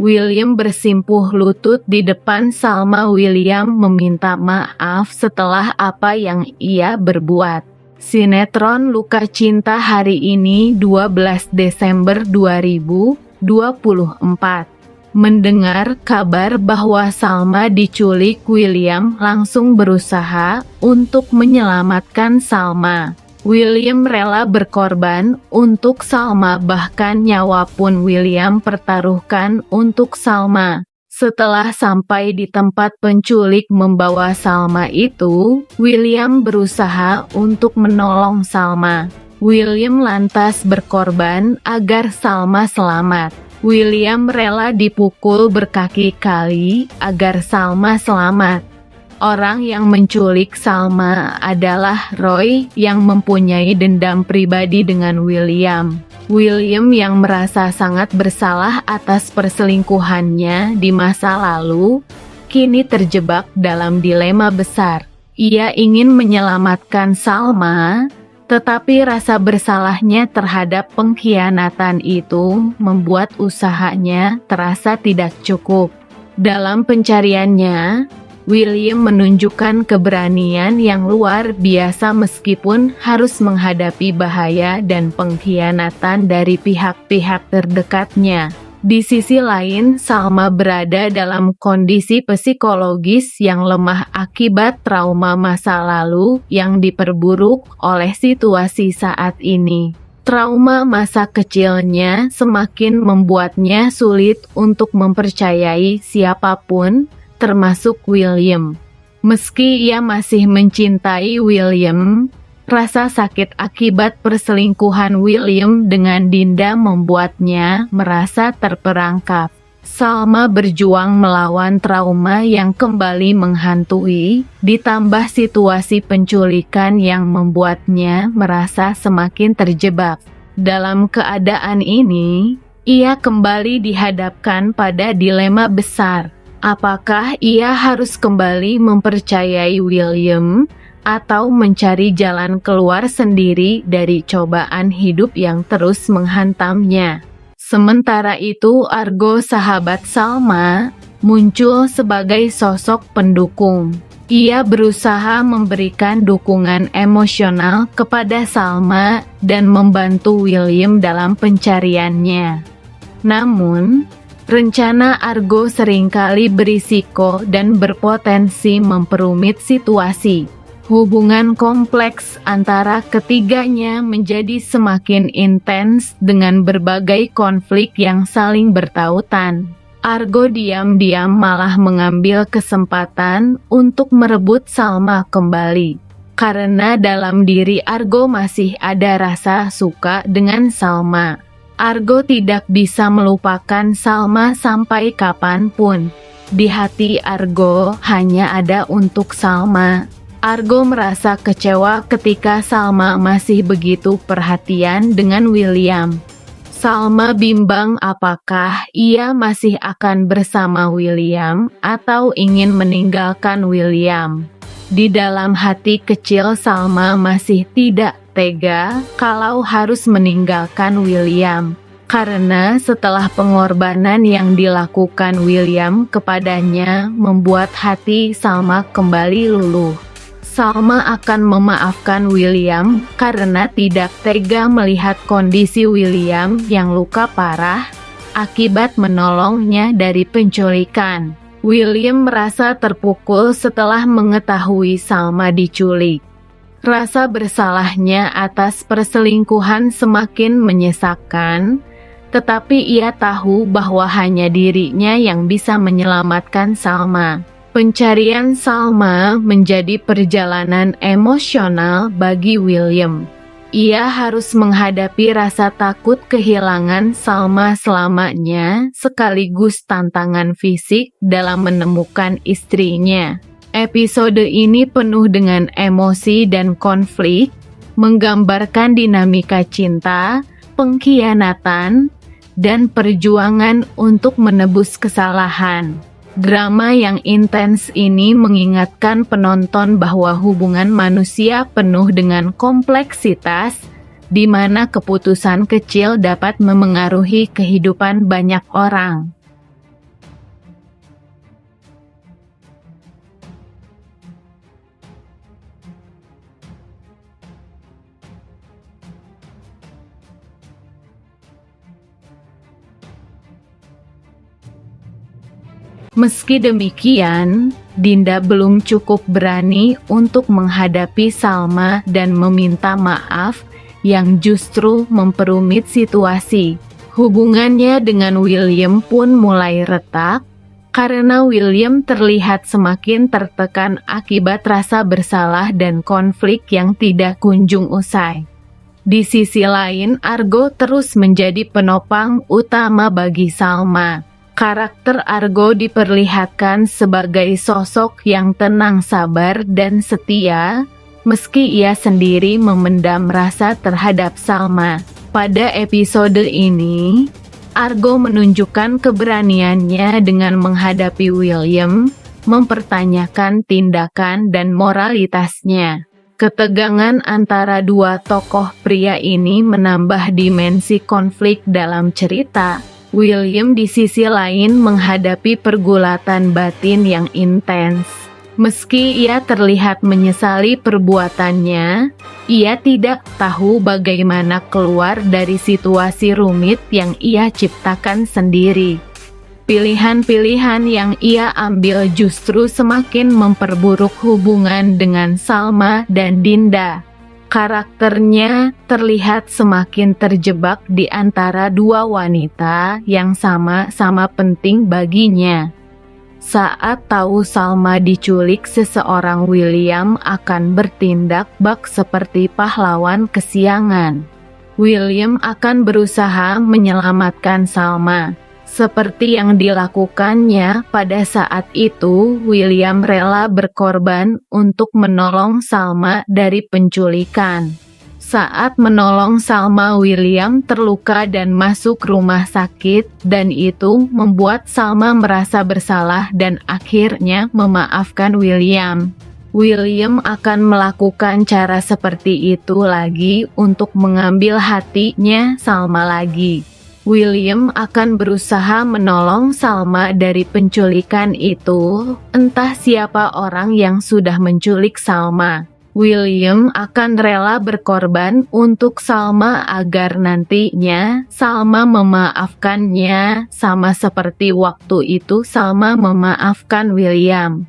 William bersimpuh lutut di depan Salma. William meminta maaf setelah apa yang ia berbuat. Sinetron Luka Cinta hari ini 12 Desember 2024. Mendengar kabar bahwa Salma diculik, William langsung berusaha untuk menyelamatkan Salma. William rela berkorban untuk Salma, bahkan nyawa pun William pertaruhkan untuk Salma. Setelah sampai di tempat penculik membawa Salma itu, William berusaha untuk menolong Salma. William lantas berkorban agar Salma selamat. William rela dipukul berkali-kali agar Salma selamat. Orang yang menculik Salma adalah Roy yang mempunyai dendam pribadi dengan William. William yang merasa sangat bersalah atas perselingkuhannya di masa lalu, kini terjebak dalam dilema besar. Ia ingin menyelamatkan Salma, tetapi rasa bersalahnya terhadap pengkhianatan itu membuat usahanya terasa tidak cukup. Dalam pencariannya, William menunjukkan keberanian yang luar biasa meskipun harus menghadapi bahaya dan pengkhianatan dari pihak-pihak terdekatnya. Di sisi lain, Salma berada dalam kondisi psikologis yang lemah akibat trauma masa lalu yang diperburuk oleh situasi saat ini. Trauma masa kecilnya semakin membuatnya sulit untuk mempercayai siapapun, termasuk William. Meski ia masih mencintai William, rasa sakit akibat perselingkuhan William dengan Dinda membuatnya merasa terperangkap. Salma berjuang melawan trauma yang kembali menghantui, ditambah situasi penculikan yang membuatnya merasa semakin terjebak. Dalam keadaan ini, ia kembali dihadapkan pada dilema besar. Apakah ia harus kembali mempercayai William atau mencari jalan keluar sendiri dari cobaan hidup yang terus menghantamnya? Sementara itu, Argo, sahabat Salma, muncul sebagai sosok pendukung. Ia berusaha memberikan dukungan emosional kepada Salma dan membantu William dalam pencariannya. Namun, rencana Argo seringkali berisiko dan berpotensi memperumit situasi. Hubungan kompleks antara ketiganya menjadi semakin intens dengan berbagai konflik yang saling bertautan. Argo diam-diam malah mengambil kesempatan untuk merebut Salma kembali. Karena dalam diri Argo masih ada rasa suka dengan Salma. Argo tidak bisa melupakan Salma sampai kapanpun. Di hati Argo hanya ada untuk Salma. Argo merasa kecewa ketika Salma masih begitu perhatian dengan William. Salma bimbang apakah ia masih akan bersama William atau ingin meninggalkan William. Di dalam hati kecil Salma masih tidak tega kalau harus meninggalkan William. Karena setelah pengorbanan yang dilakukan William kepadanya membuat hati Salma kembali luluh. Salma akan memaafkan William karena tidak tega melihat kondisi William yang luka parah akibat menolongnya dari penculikan. William merasa terpukul setelah mengetahui Salma diculik. Rasa bersalahnya atas perselingkuhan semakin menyesakkan, tetapi ia tahu bahwa hanya dirinya yang bisa menyelamatkan Salma. Pencarian Salma menjadi perjalanan emosional bagi William. Ia harus menghadapi rasa takut kehilangan Salma selamanya, sekaligus tantangan fisik dalam menemukan istrinya. Episode ini penuh dengan emosi dan konflik, menggambarkan dinamika cinta, pengkhianatan, dan perjuangan untuk menebus kesalahan. Drama yang intens ini mengingatkan penonton bahwa hubungan manusia penuh dengan kompleksitas, di mana keputusan kecil dapat memengaruhi kehidupan banyak orang. Meski demikian, Dinda belum cukup berani untuk menghadapi Salma dan meminta maaf yang justru memperumit situasi. Hubungannya dengan William pun mulai retak, karena William terlihat semakin tertekan akibat rasa bersalah dan konflik yang tidak kunjung usai. Di sisi lain, Argo terus menjadi penopang utama bagi Salma. Karakter Argo diperlihatkan sebagai sosok yang tenang, sabar, dan setia, meski ia sendiri memendam rasa terhadap Salma. Pada episode ini, Argo menunjukkan keberaniannya dengan menghadapi William, mempertanyakan tindakan dan moralitasnya. Ketegangan antara dua tokoh pria ini menambah dimensi konflik dalam cerita. William di sisi lain menghadapi pergulatan batin yang intens. Meski ia terlihat menyesali perbuatannya, ia tidak tahu bagaimana keluar dari situasi rumit yang ia ciptakan sendiri. Pilihan-pilihan yang ia ambil justru semakin memperburuk hubungan dengan Salma dan Dinda. Karakternya terlihat semakin terjebak di antara dua wanita yang sama-sama penting baginya. Saat tahu Salma diculik seseorang, William akan bertindak bak seperti pahlawan kesiangan. William akan berusaha menyelamatkan Salma. Seperti yang dilakukannya pada saat itu, William rela berkorban untuk menolong Salma dari penculikan. Saat menolong Salma, William terluka dan masuk rumah sakit, dan itu membuat Salma merasa bersalah dan akhirnya memaafkan William. William akan melakukan cara seperti itu lagi untuk mengambil hatinya Salma lagi. William akan berusaha menolong Salma dari penculikan itu, entah siapa orang yang sudah menculik Salma. William akan rela berkorban untuk Salma agar nantinya Salma memaafkannya, sama seperti waktu itu Salma memaafkan William.